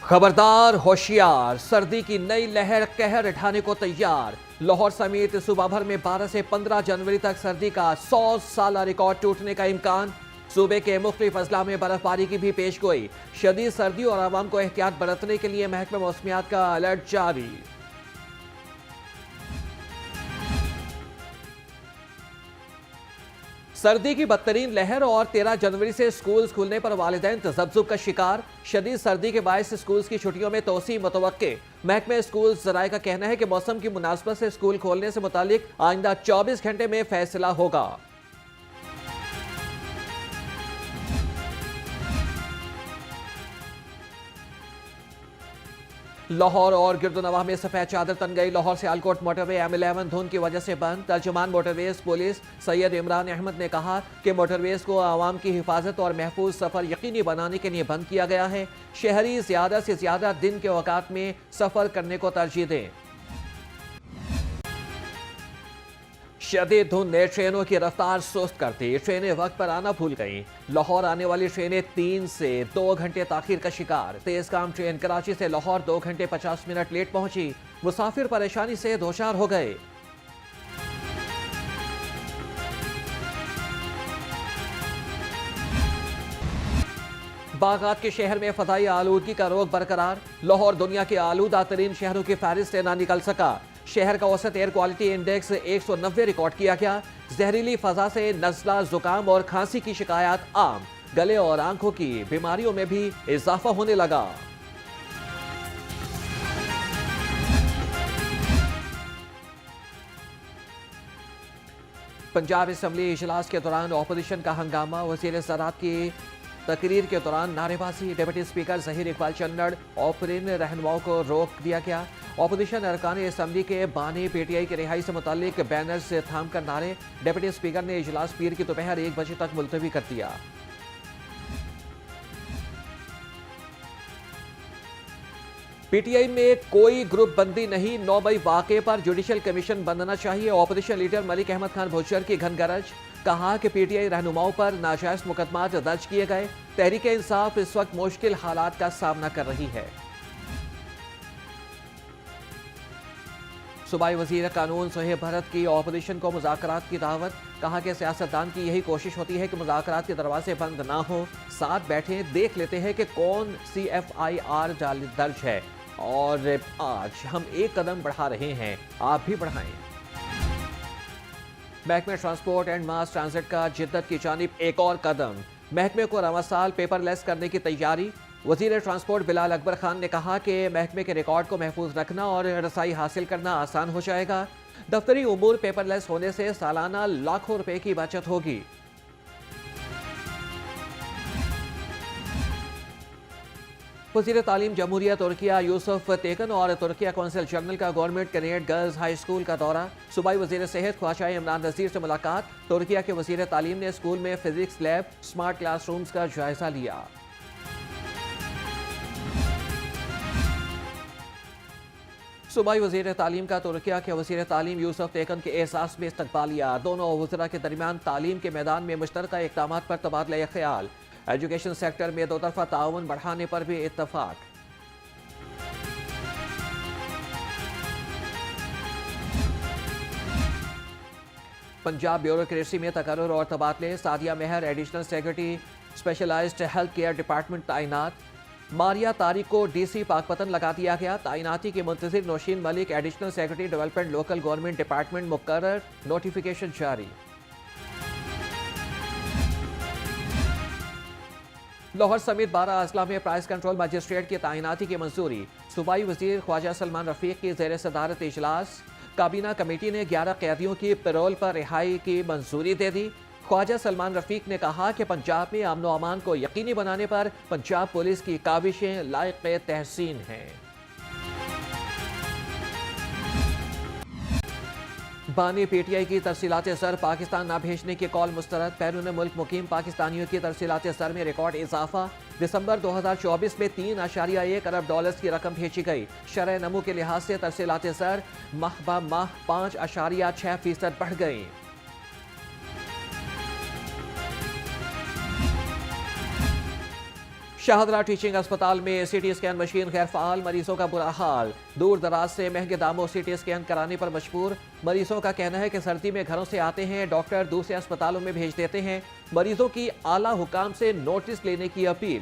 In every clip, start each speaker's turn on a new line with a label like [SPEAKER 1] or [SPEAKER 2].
[SPEAKER 1] खबरदार होशियार, सर्दी की नई लहर कहर ढाने को तैयार। लाहौर समेत सूबा भर में 12 से 15 जनवरी तक सर्दी का 100 साला रिकॉर्ड टूटने का इम्कान। सूबे के मुख्तलिफ अजला में बर्फबारी की भी पेशगोई। शदीद सर्दी और आवाम को एहतियात बरतने के लिए महकमा मौसमियात का अलर्ट जारी। सर्दी की बदतरीन लहर और 13 जनवरी से स्कूल खुलने पर वालिदैन तजब्जुब का शिकार। शदीद सर्दी के बायस स्कूल की छुट्टियों में तोसी मुतवक्के। महकमे स्कूल ज़राए का कहना है कि मौसम की मुनासबत से स्कूल खोलने से मुतालिक आइंदा 24 घंटे में फैसला होगा। लाहौर और गिरदोनवाह में सफेद चादर तन गई। लाहौर से आलकोट मोटरवे M11 धुंध की वजह से बंद। तर्जुमान मोटरवेज पुलिस सैयद इमरान अहमद ने कहा कि मोटरवेज को आवाम की हिफाजत और महफूज सफर यकीनी बनाने के लिए बंद किया गया है। शहरी ज्यादा से ज्यादा दिन के औकात में सफर करने को तरजीह दें। शदीद धुंध ने ट्रेनों की रफ्तार सुस्त कर दी। ट्रेनें वक्त पर आना भूल गईं। लाहौर आने वाली ट्रेनें 3 से 2 घंटे ताखीर का शिकार। तेज काम ट्रेन कराची से लाहौर 2 घंटे 50 मिनट लेट पहुंची। मुसाफिर परेशानी से दोचार हो गए। बागात के शहर में फदाई आलूदगी का रोग बरकरार। लाहौर दुनिया के आलूदा तरीन शहरों की फहरिस्त से ना निकल सका। शहर का औसत एयर क्वालिटी इंडेक्स 190 रिकॉर्ड किया गया। जहरीली फजा से नज़ला, जुकाम और खांसी की शिकायत आम। गले और आंखों की बीमारियों में भी इजाफा होने लगा। पंजाब असम्बली इजलास के दौरान ऑपोजिशन का हंगामा। वज़ीर ज़राअत की तकरीर के दौरान नारेबाजी। डिप्टी स्पीकर ज़हीर इकबाल चन्नड़ ऑफरिन रहनुमाओं को रोक दिया गया। ऑपोजिशन अरकान असम्बली के बानी PTI की रिहाई से मुतालिक बैनर से थाम कर नारे। डिप्टी स्पीकर ने इजलास पीर की दोपहर 1 बजे तक मुलतवी कर दिया। PTI में कोई ग्रुप बंदी नहीं। 9 मई वाक़े पर जुडिशल कमीशन बनना चाहिए। ऑपोजिशन लीडर मलिक अहमद खान भुच्चर की घन गरज। कहा कि PTI रहनुमाओं पर नाजायज मुकदमात दर्ज किए गए। तहरीक इंसाफ इस वक्त मुश्किल हालात का सामना कर रही है। सूबाई वजीर कानून सोहेब भरत की ऑपोजिशन को मुज़ाकरात की दावत। कहा कि सियासतदान की यही कोशिश होती है कि मुज़ाकरात के दरवाजे बंद ना हो, साथ बैठें, देख लेते हैं कि कौन CFIR दर्ज है और आज हम एक कदम बढ़ा रहे हैं, आप भी बढ़ाएं। महकमे ट्रांसपोर्ट एंड मास ट्रांजिट का जिद्दत की जानिब एक और कदम। महकमे को रवा साल पेपरलेस करने की तैयारी। वजीर ट्रांसपोर्ट बिलाल अकबर खान ने कहा कि महकमे के रिकॉर्ड को महफूज रखना और रसाई हासिल करना आसान हो जाएगा। दफ्तरी उमूर पेपरलेस होने से सालाना लाखों रुपए की बचत होगी। वज़ीर तालीम जमहूरिया तुर्किया यूसुफ तेकन और तुर्किया कौंसिल जनरल का government cadet girls high school का दौरा। सूबाई वज़ीर सेहत ख्वाजा इमरान नज़ीर से मुलाकात। तुर्किया के वज़ीर तालीम ने स्कूल में फिजिक्स लैब, स्मार्ट क्लासरूम्स का जायजा लिया। सूबाई वज़ीर तालीम का तुर्किया के वज़ीर तालीम यूसुफ तेकन के एहसास में इस्तकबालिया। दोनों वज़रा के दरमियान तालीम के मैदान में मुश्तरका इक़दामात पर तबादला ख्याल। एजुकेशन सेक्टर में दो तरफा ताउन बढ़ाने पर भी इत्तफाक। पंजाब ब्यूरोक्रेसी में तकर्रुर और तबादले। Sadia Mehr additional secretary specialized health care department तैनात। मारिया तारिक को DC पाकपतन लगा दिया गया। तैनाती के मुंतजिर Nausheen Malik additional secretary development local government department मुकर्रर। नोटिफिकेशन जारी। लाहौर समेत 12 अजला में प्राइस कंट्रोल मजिस्ट्रेट की तैनाती की मंजूरी। सूबाई वजीर ख्वाजा सलमान रफीक की ज़ेर सदारत इजलास। काबीना कमेटी ने 11 कैदियों की पैरोल पर रिहाई की मंजूरी दे दी। ख्वाजा सलमान रफीक ने कहा कि पंजाब में अमन व अमान को यकीनी बनाने पर पंजाब पुलिस की काविशें लायक तहसीन हैं। बानी PTI की तरसीलात ज़र पाकिस्तान ना भेजने की कॉल मुस्तरद। बैरून मुल्क मुकीम पाकिस्तानियों की तरसीलात ज़र में रिकॉर्ड इजाफा। दिसंबर 2024 में $3.1 अरब की रकम भेजी गई। शरह नमू के लिहाज से तरसीलात ज़र माह ब माह 5.6% बढ़ गई। शाहदरा टीचिंग अस्पताल में सीटी स्कैन मशीन गैर फाल, मरीजों का बुरा हाल। दूर दराज से महंगे दामों सीटी स्कैन कराने पर मजबूर। मरीजों का कहना है कि सर्दी में घरों से आते हैं, डॉक्टर दूसरे अस्पतालों में भेज देते हैं। मरीजों की आला हुकाम से नोटिस लेने की अपील।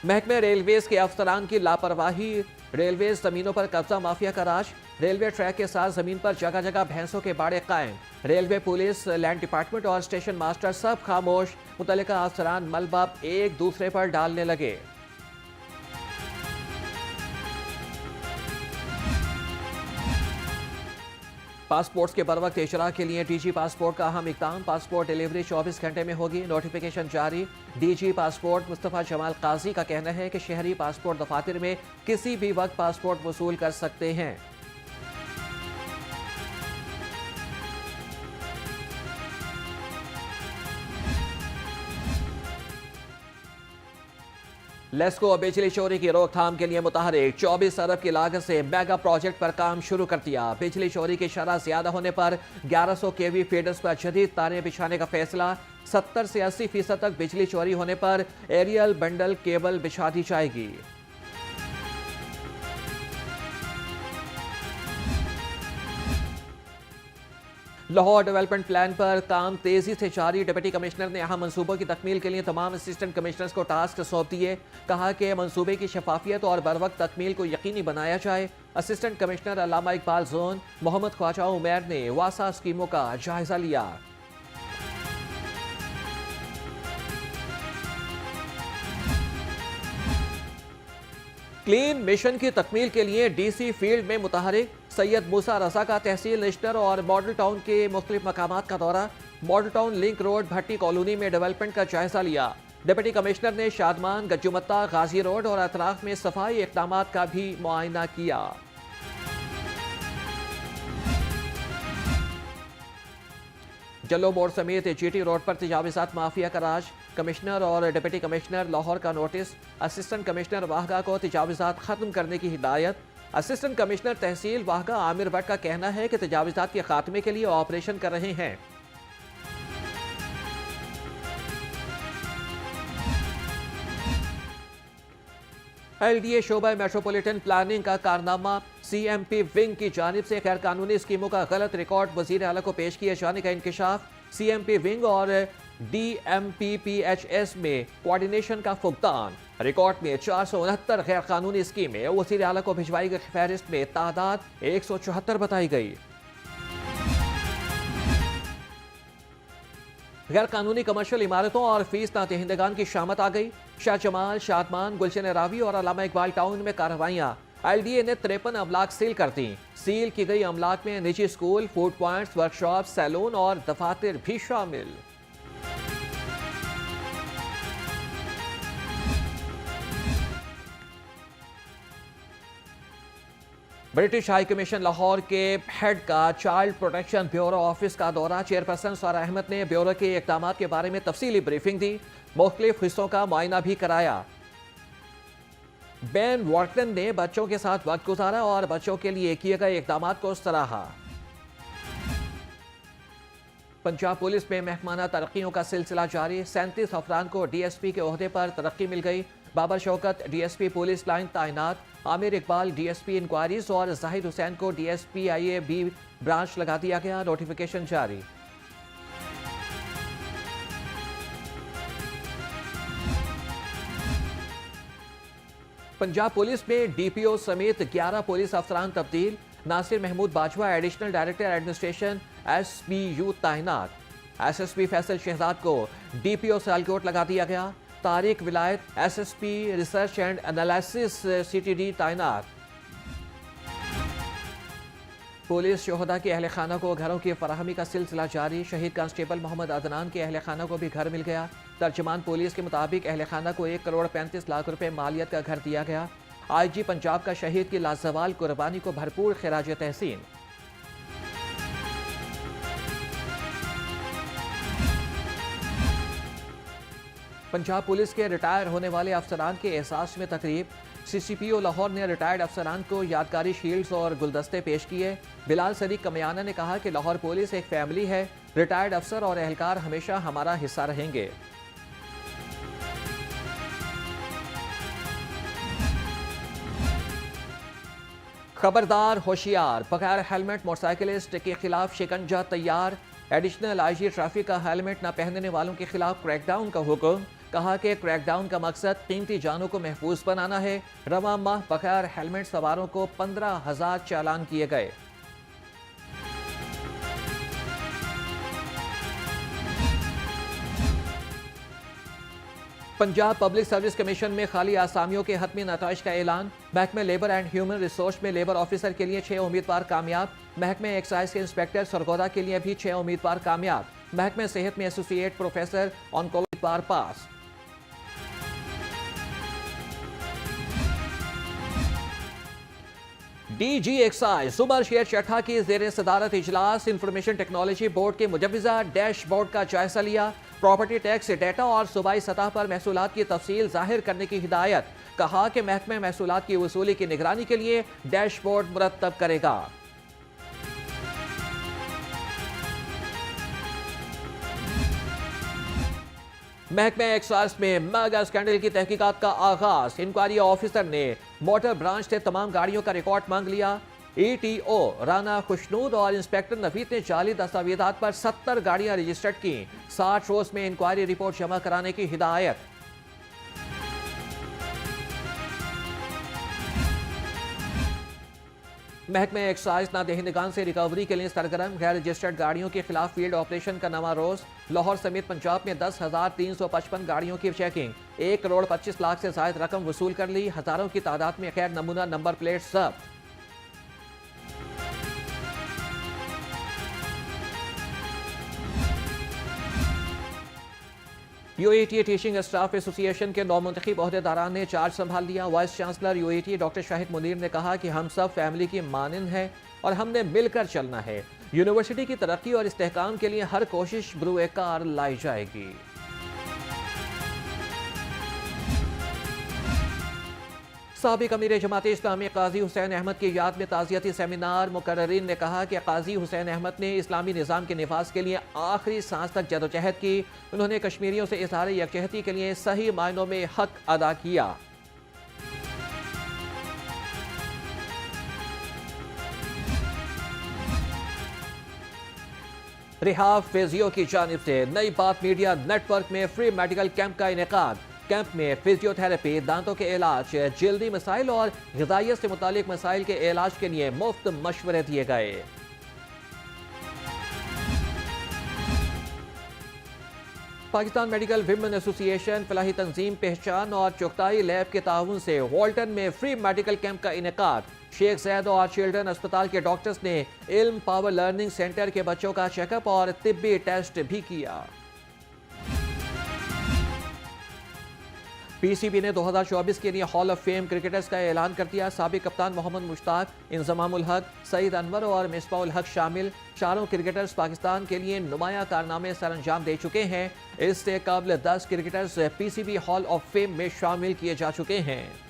[SPEAKER 1] महकमे रेलवेज के अफसरान की लापरवाही, रेलवे जमीनों पर कब्जा माफिया का राज। रेलवे ट्रैक के साथ जमीन पर जगह जगह भैंसों के बाड़े कायम। रेलवे पुलिस, लैंड डिपार्टमेंट और स्टेशन मास्टर सब खामोश। मुतल्लिका अफसरान मलबा एक दूसरे पर डालने लगे। पासपोर्ट्स के बरवक्त इजरा के लिए डीजी पासपोर्ट का अहम इकदाम। पासपोर्ट डिलीवरी 24 घंटे में होगी, नोटिफिकेशन जारी। डीजी पासपोर्ट मुस्तफ़ा जमाल काजी का कहना है कि शहरी पासपोर्ट दफातर में किसी भी वक्त पासपोर्ट वसूल कर सकते हैं। लेस्को बिजली चोरी की रोकथाम के लिए मुतहरिक 24 अरब की लागत से मेगा प्रोजेक्ट पर काम शुरू कर दिया। बिजली चोरी की शरह ज्यादा होने पर 1100 केवी फीडर्स पर जदीद तारें बिछाने का फैसला। 70 से 80% तक बिजली चोरी होने पर एरियल बंडल केबल बिछा दी जाएगी। लाहौर डेवलपमेंट प्लान पर काम तेजी से जारी। डिप्टी कमिश्नर ने अहम मंसूबों की तकमील के लिए तमाम असिस्टेंट कमिश्नर्स को टास्क सौंप दिए। कहा कि मंसूबे की शफाफियत और बरवक्त तकमील को यकीनी बनाया जाए। असिस्टेंट कमिश्नर अल्लामा इकबाल जोन मोहम्मद ख्वाजा उमैर ने वासा स्कीमों का जायजा लिया। क्लीन मिशन की तकमील के लिए डीसी फील्ड में मुतहरिक। सैयद मूसा रजा का तहसील निश्तर और मॉडल टाउन के मुख्तलिफ मकामात का दौरा। मॉडल टाउन लिंक रोड भट्टी कॉलोनी में डेवलपमेंट का जायजा लिया। डिप्टी कमिश्नर ने शादमान, गज्जुमत्ता, गाजी रोड और अतराफ में सफाई इकदाम का भी मुआयना किया। जल्लो मोड़ समेत जीटी रोड पर तजावीज़ात माफिया का राज। कमिश्नर और डिप्टी कमिश्नर लाहौर का नोटिस। असिस्टेंट कमिश्नर वाहगा को तजावीज़ात खत्म करने की हिदायत। असिस्टेंट कमिश्नर तहसील वाहगा आमिर भट्ट का कहना है कि तजावीज़ात के खात्मे के लिए ऑपरेशन कर रहे हैं। LDA शोबा मेट्रोपॉलिटन प्लानिंग का कारनामा। CMP विंग की जानिब से गैर कानूनी स्कीमों का गलत रिकॉर्ड वजीर आला को पेश किए जाने का इंकशाफ। CMP विंग और DMPPHS में कोऑर्डिनेशन का फुकदान। रिकॉर्ड में 469 गैर कानूनी स्कीमें वजीर आला को भिजवाई गई फहरिस्त में तादाद 174 बताई गई। गैर कानूनी कमर्शियल इमारतों और फीस ना दहिंदगान की शामत आ गई। शाह जमाल, शादमान, गुलशन रावी और अल्लामा इकबाल टाउन में कार्रवाइयां। LDA ने 53 अमलाक सील कर दी। सील की गई अमलाक में निजी school, food points, workshop, salon और दफातर भी शामिल। ब्रिटिश हाई कमीशन लाहौर के हेड का चाइल्ड प्रोटेक्शन ब्यूरो ऑफिस का दौरा। चेयरपर्सन सारा अहमद ने ब्यूरो के इकदाम के बारे में तफसीली ब्रीफिंग दी। मुख्तलिफ हिस्सों का मुआयना भी कराया। बेन वॉर्टन ने बच्चों के साथ वक्त गुजारा और बच्चों के लिए किए गए इकदाम को सराहा। पंजाब पुलिस में महकमाना तरक्कियों का सिलसिला जारी। 37 अफरान को DSP के ओहदे पर तरक्की मिल गई। Babar Shaukat DSP police line तैनात। आमिर इकबाल DSP इंक्वायरीज और जाहिद हुसैन को DSP IAB ब्रांच लगा दिया गया। नोटिफिकेशन जारी। पंजाब पुलिस में DPO समेत 11 पुलिस अफसरान तब्दील। Nasir Mahmood Bajwa additional director administration SBU तैनात। SSP फैसल शहजाद को DPO सियालकोट लगा दिया गया। Tariq Vilayat SSP research and analysis CTD तैनात। पुलिस शोहदा के अहल खाना को घरों की फराहमी का सिलसिला जारी। शहीद कांस्टेबल मोहम्मद अदनान के अहल खाना को भी घर मिल गया। तर्जमान पुलिस के मुताबिक अहल खाना को 1 करोड़ 35 लाख रुपए मालियत का घर दिया गया। IG पंजाब का शहीद की लाजवाल कुर्बानी को भरपूर खिराज तहसीन। पंजाब पुलिस के रिटायर होने वाले अफसरान के एहसास में तकरीब। CCPO लाहौर ने रिटायर्ड अफसरान को यादगारी शील्ड्स और गुलदस्ते पेश किए। बिलाल सदीक कमियाना ने कहा कि लाहौर पुलिस एक फैमिली है, रिटायर्ड अफसर और एहलकार हमेशा हमारा हिस्सा रहेंगे। खबरदार होशियार, बगैर हेलमेट मोटरसाइकिलिस्ट के खिलाफ शिकंजा तैयार। एडिशनल आईजी ट्रैफिक का हेलमेट न पहनने वालों के खिलाफ क्रैकडाउन का हुक्म। कहा कि क्रैकडाउन का मकसद कीमती जानों को महफूज बनाना है। रवां माह बगैर हेलमेट सवारों को 15,000 चालान किए गए। पंजाब पब्लिक सर्विस कमीशन में खाली आसामियों के हतमी नताइज का ऐलान। महकमे लेबर एंड ह्यूमन रिसोर्स में लेबर ऑफिसर के लिए 6 उम्मीदवार कामयाब। महकमे एक्साइज के इंस्पेक्टर सरगोदा के लिए भी 6 उम्मीदवार कामयाब। महकमे सेहत में एसोसिएट प्रोफेसर ऑनकोलॉजी बार पास। डीजी एक्साइज सुबर शेर चट्ठा की जेर सदारत इजलास। इंफॉर्मेशन टेक्नोलॉजी बोर्ड के मुजव्वजा डैशबोर्ड का जायजा लिया। प्रॉपर्टी टैक्स डेटा और सूबाई सतह पर महसूलात की तफसील जाहिर करने की हिदायत। कहा कि महकमे महसूलात की वसूली की निगरानी के लिए डैशबोर्ड मुरतब करेगा। महकमे एक्साइज में मेगा स्कैंडल की तहकीकात का आगाज। इंक्वायरी ऑफिसर ने मोटर ब्रांच से तमाम गाड़ियों का रिकॉर्ड मांग लिया। ETO राना खुशनूद और इंस्पेक्टर नवीद ने जाली दस्तावेजात पर 70 गाड़ियां रजिस्टर्ड की। 60 रोज में इंक्वायरी रिपोर्ट जमा कराने की हिदायत। महकमे एक्साइज नादहिंदगान से रिकवरी के लिए सरगर्म। गैर रजिस्टर्ड गाड़ियों के खिलाफ फील्ड ऑपरेशन का नवा रोज। लाहौर समेत पंजाब में 10,355 गाड़ियों की चेकिंग। 1 करोड़ 25 लाख से ज्यादा रकम वसूल कर ली। हजारों की तादाद में गैर नमूना नंबर प्लेट जब्त। UATA टीचिंग स्टाफ एसोसिएशन के नौमुंतखब ओहदेदारान ने चार्ज संभाल लिया। Vice chancellor UATA doctor Shahid Munir ने कहा कि हम सब फैमिली की मानिंद हैं और हमने मिलकर चलना है। यूनिवर्सिटी की तरक्की और इस्तेहकाम के लिए हर कोशिश बरूए कार लाई जाएगी। साबिक अमीर जमात इस्लामी काजी हुसैन अहमद की याद में ताज़ियती सेमिनार। मुकर्ररीन ने कहा कि काजी हुसैन अहमद ने इस्लामी निज़ाम के निफाज के लिए आखिरी सांस तक जदोजहद की। उन्होंने कश्मीरियों से इज़हार यकजहती के लिए सही मायनों में हक अदा किया। रिहाफ फिजियो की जानिब से नई बात मीडिया नेटवर्क में फ्री मेडिकल कैंप का इनेकाद। कैंप में फिजियोथेरेपी, दांतों के इलाज, जल्दी मसाइल और ग़िज़ाइयत से मुतालिक मसाइल के इलाज के लिए मुफ्त मशवरे दिए गए। Pakistan medical women association, Falahi तंजीम पहचान और चुगताई लैब के ताउन से वॉल्टन में फ्री मेडिकल कैंप का इनेकाद। शेख जैद और चिल्ड्रन अस्पताल के डॉक्टर्स ने इल्म पावर लर्निंग सेंटर के बच्चों का चेकअप और तिब्बी टेस्ट भी किया। PCB ने 2024 के लिए हॉल ऑफ फेम क्रिकेटर्स का ऐलान कर दिया। साबिक कप्तान मोहम्मद मुश्ताक, इंजमामुल हक, सईद अनवर और मिसबाउल हक शामिल। चारों क्रिकेटर्स पाकिस्तान के लिए नुमाया कारनामे सर अंजाम दे चुके हैं। इससे कबल 10 cricketers PCB hall of fame में शामिल किए जा चुके हैं।